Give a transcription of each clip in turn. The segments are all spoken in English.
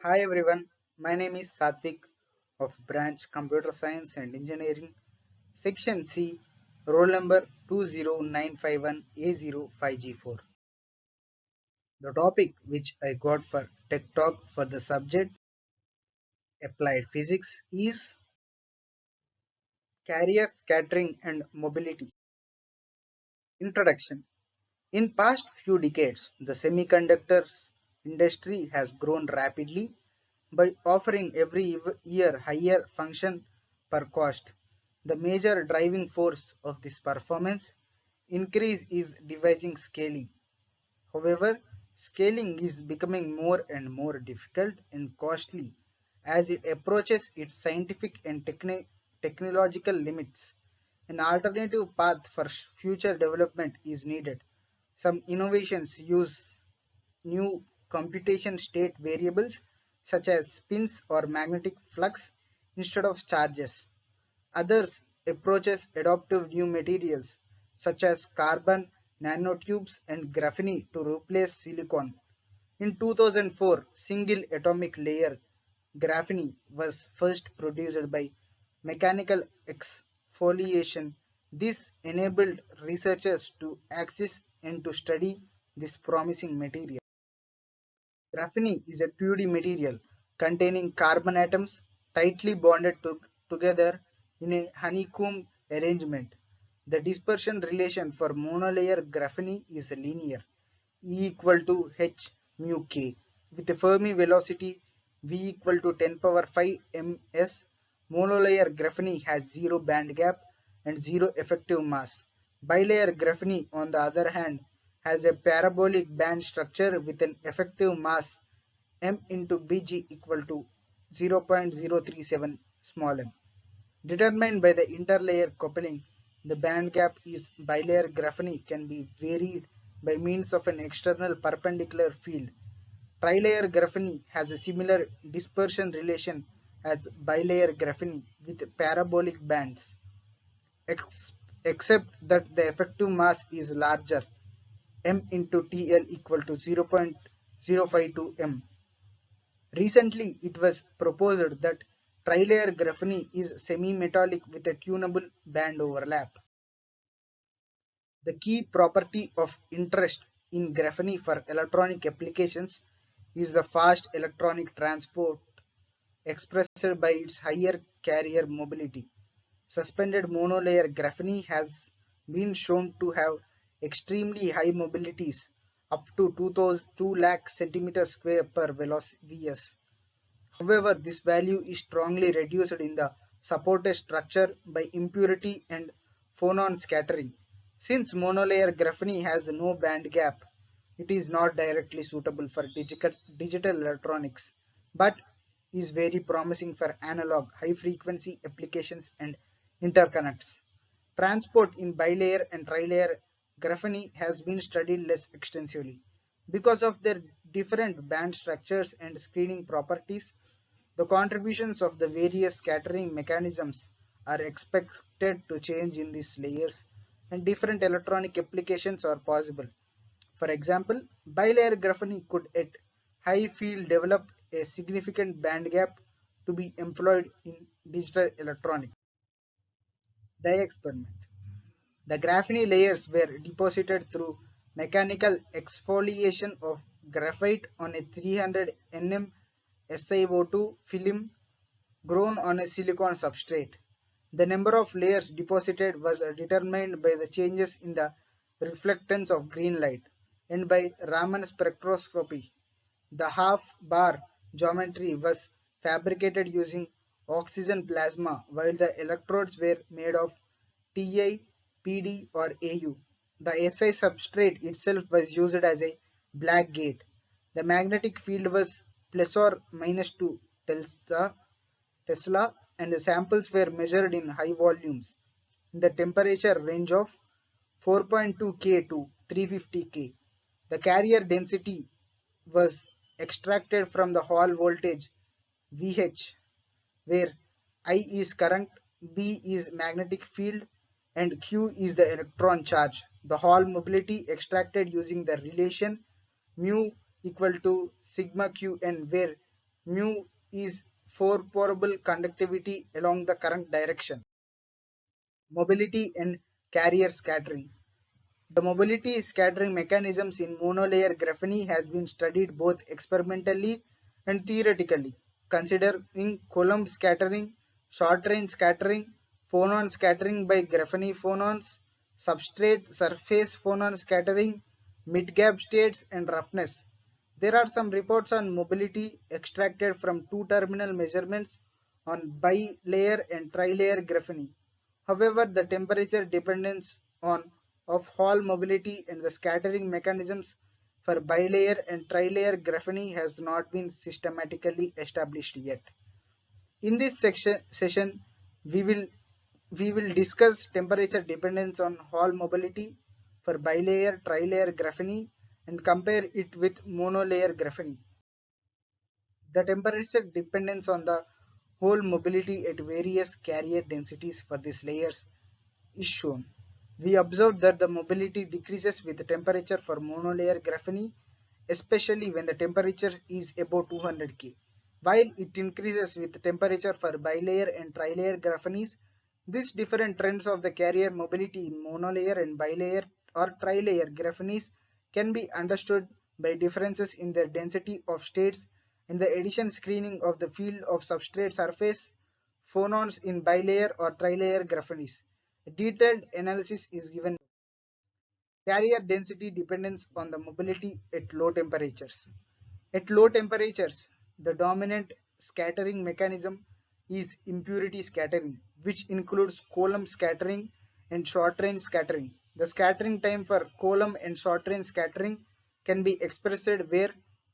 Hi everyone, my name is Satvik of Branch Computer Science and Engineering, Section C, roll number 20951A05G4. The topic which I got for Tech Talk for the subject Applied Physics is Carrier Scattering and Mobility. Introduction. In past few decades, the semiconductors industry has grown rapidly by offering every year higher function per cost. The major driving force of this performance increase is device scaling. However, scaling is becoming more and more difficult and costly as it approaches its scientific and technological limits. An alternative path for future development is needed. Some innovations use new computation state variables such as spins or magnetic flux instead of charges. Others approaches adoptive new materials such as carbon nanotubes and graphene to replace silicon. In 2004, single atomic layer graphene was first produced by mechanical exfoliation. This enabled researchers to access and to study this promising material. Graphene is a 2D material containing carbon atoms tightly bonded together in a honeycomb arrangement. The dispersion relation for monolayer graphene is linear, E equal to h mu k, with a Fermi velocity V equal to 10 power 5 ms. Monolayer graphene has zero band gap and zero effective mass. Bilayer graphene, on the other hand, has a parabolic band structure with an effective mass m into Bg equal to 0.037 small m. Determined by the interlayer coupling, the band gap is bilayer graphene can be varied by means of an external perpendicular field. Trilayer graphene has a similar dispersion relation as bilayer graphene with parabolic bands, except that the effective mass is larger, m into Tl equal to 0.052 m. Recently, it was proposed that trilayer graphene is semi-metallic with a tunable band overlap. The key property of interest in graphene for electronic applications is the fast electronic transport expressed by its higher carrier mobility. Suspended monolayer graphene has been shown to have extremely high mobilities up to 2 lakh centimeters square per Vs. However, this value is strongly reduced in the supported structure by impurity and phonon scattering. Since monolayer graphene has no band gap, it is not directly suitable for digital electronics, but is very promising for analog high frequency applications and interconnects. Transport in bilayer and trilayer graphene has been studied less extensively. Because of their different band structures and screening properties, the contributions of the various scattering mechanisms are expected to change in these layers, and different electronic applications are possible. For example, bilayer graphene could at high field develop a significant band gap to be employed in digital electronics. The experiment. The graphene layers were deposited through mechanical exfoliation of graphite on a 300 nm SiO2 film grown on a silicon substrate. The number of layers deposited was determined by the changes in the reflectance of green light and by Raman spectroscopy. The half-bar geometry was fabricated using oxygen plasma while the electrodes were made of Ti, Pd or Au. The Si substrate itself was used as a black gate. The magnetic field was plus or minus 2 Tesla and the samples were measured in high volumes in the temperature range of 4.2 K to 350 K. The carrier density was extracted from the Hall voltage Vh, where I is current, B is magnetic field, and Q is the electron charge. The Hall mobility extracted using the relation mu equal to sigma qn, where Mu is four-porable conductivity along the current direction. Mobility and carrier scattering. The mobility scattering mechanisms in monolayer graphene has been studied both experimentally and theoretically, considering Coulomb scattering, short-range scattering, phonon scattering by graphene phonons, substrate surface phonon scattering, mid-gap states, and roughness. There are some reports on mobility extracted from two-terminal measurements on bilayer and trilayer graphene. However, the temperature dependence on of Hall mobility and the scattering mechanisms for bilayer and trilayer graphene has not been systematically established yet. In this session, we will we will discuss temperature dependence on Hall mobility for bilayer trilayer graphene and compare it with monolayer graphene. The temperature dependence on the Hall mobility at various carrier densities for these layers is shown. We observed that the mobility decreases with temperature for monolayer graphene, especially when the temperature is above 200 K, while it increases with temperature for bilayer and trilayer graphenes. These different trends of the carrier mobility in monolayer and bilayer or trilayer graphenes can be understood by differences in their density of states and the addition screening of the field of substrate surface phonons in bilayer or trilayer graphenes. A detailed analysis is given. Carrier density depends on the mobility at low temperatures. At low temperatures, the dominant scattering mechanism is impurity scattering, which includes Coulomb scattering and short-range scattering. The scattering time for Coulomb and short-range scattering can be expressed where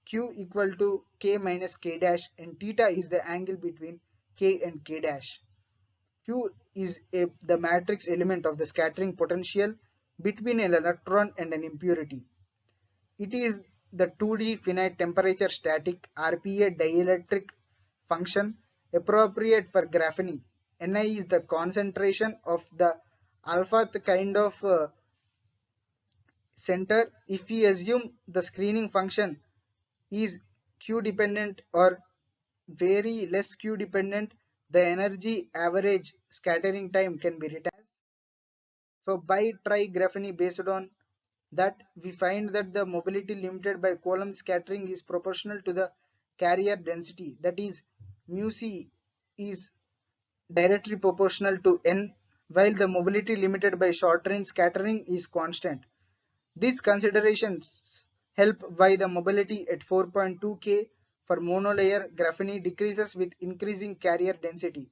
Q equal to K minus K dash and theta is the angle between K and K dash. Q is the matrix element of the scattering potential between an electron and an impurity. It is the 2D finite temperature static RPA dielectric function appropriate for graphene. Ni is the concentration of the alpha kind of center. If we assume the screening function is Q dependent or very less Q dependent, the energy average scattering time can be written as. So by trigraphene based on that we find that the mobility limited by Coulomb scattering is proportional to the carrier density, that is mu c is directly proportional to n, while the mobility limited by short range scattering is constant. These considerations help why the mobility at 4.2 K for monolayer graphene decreases with increasing carrier density,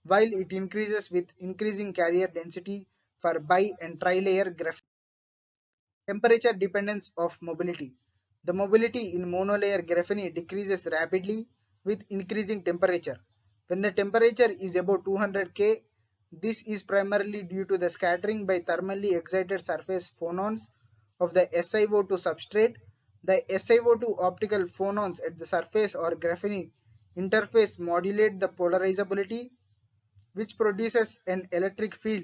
while it increases with increasing carrier density for bi and trilayer graphene. Temperature dependence of mobility. The mobility in monolayer graphene decreases rapidly with increasing temperature. When the temperature is above 200 K, this is primarily due to the scattering by thermally excited surface phonons of the SiO2 substrate. The SiO2 optical phonons at the surface or graphene interface modulate the polarizability, which produces an electric field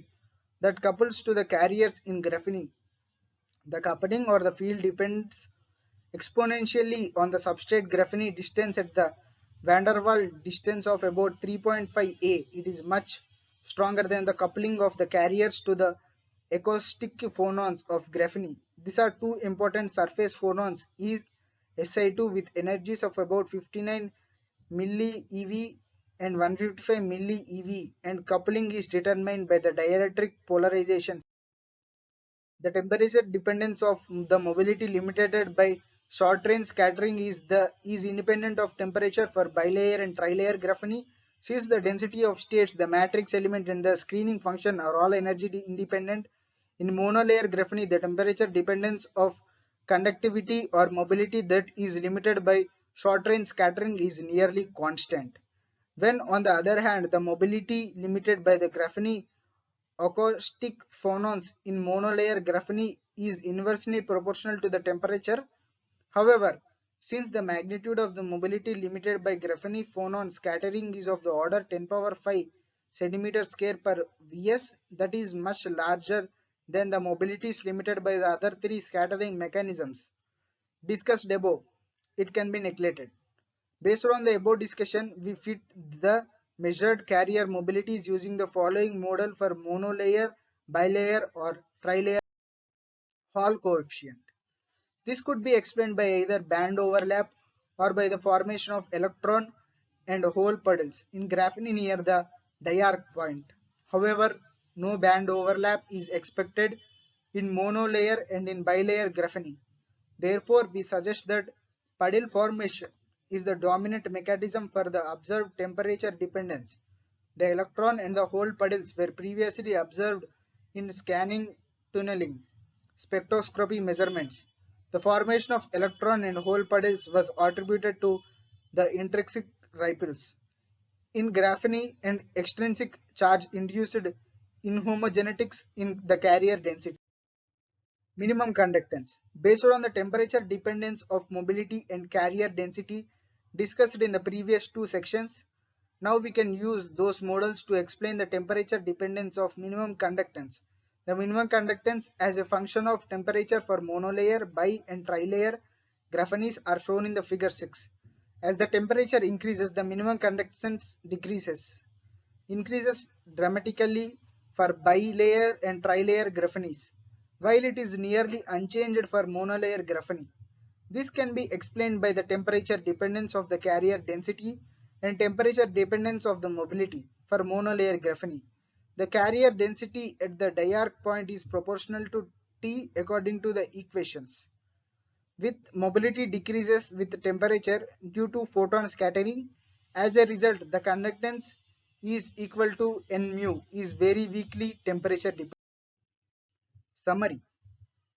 that couples to the carriers in graphene. The coupling or the field depends exponentially on the substrate graphene distance at the van der Waals distance of about 3.5 A. It is much stronger than the coupling of the carriers to the acoustic phonons of graphene. These are two important surface phonons is Si2 with energies of about 59 milli eV and 155 milli eV, and coupling is determined by the dielectric polarization. The temperature dependence of the mobility limited by short-range scattering is independent of temperature for bilayer and trilayer graphene. Since the density of states, the matrix element and the screening function are all energy independent. In monolayer graphene, the temperature dependence of conductivity or mobility that is limited by short-range scattering is nearly constant. When on the other hand, the mobility limited by the graphene acoustic phonons in monolayer graphene is inversely proportional to the temperature. However, since the magnitude of the mobility limited by graphene phonon scattering is of the order 10 power 5 centimeter square per Vs, that is much larger than the mobilities limited by the other three scattering mechanisms discussed above, it can be neglected. Based on the above discussion, we fit the measured carrier mobilities using the following model for monolayer, bilayer or trilayer Hall coefficient. This could be explained by either band overlap or by the formation of electron and hole puddles in graphene near the diarc point. However, no band overlap is expected in monolayer and in bilayer graphene. Therefore, we suggest that puddle formation is the dominant mechanism for the observed temperature dependence. The electron and the hole puddles were previously observed in scanning tunneling spectroscopy measurements. The formation of electron and hole puddles was attributed to the intrinsic ripples in graphene and extrinsic charge induced inhomogeneities in the carrier density. Minimum conductance. Based on the temperature dependence of mobility and carrier density discussed in the previous two sections, now we can use those models to explain the temperature dependence of minimum conductance. The minimum conductance as a function of temperature for monolayer, bi and trilayer graphenes are shown in the figure 6. As the temperature increases, the minimum conductance increases dramatically for bilayer and trilayer graphenes, while it is nearly unchanged for monolayer graphene. This can be explained by the temperature dependence of the carrier density and temperature dependence of the mobility for monolayer graphene. The carrier density at the diarc point is proportional to T according to the equations. With mobility decreases with temperature due to photon scattering. As a result, the conductance is equal to N mu is very weakly temperature dependent. Summary.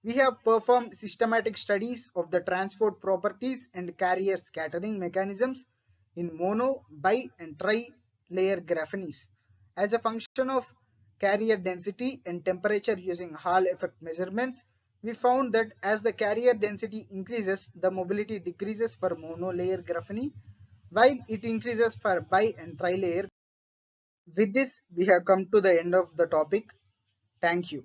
We have performed systematic studies of the transport properties and carrier scattering mechanisms in mono, bi and tri-layer graphenes. As a function of carrier density and temperature using Hall effect measurements, we found that as the carrier density increases, the mobility decreases for monolayer graphene, while it increases for bi and tri-layer. With this, we have come to the end of the topic. Thank you.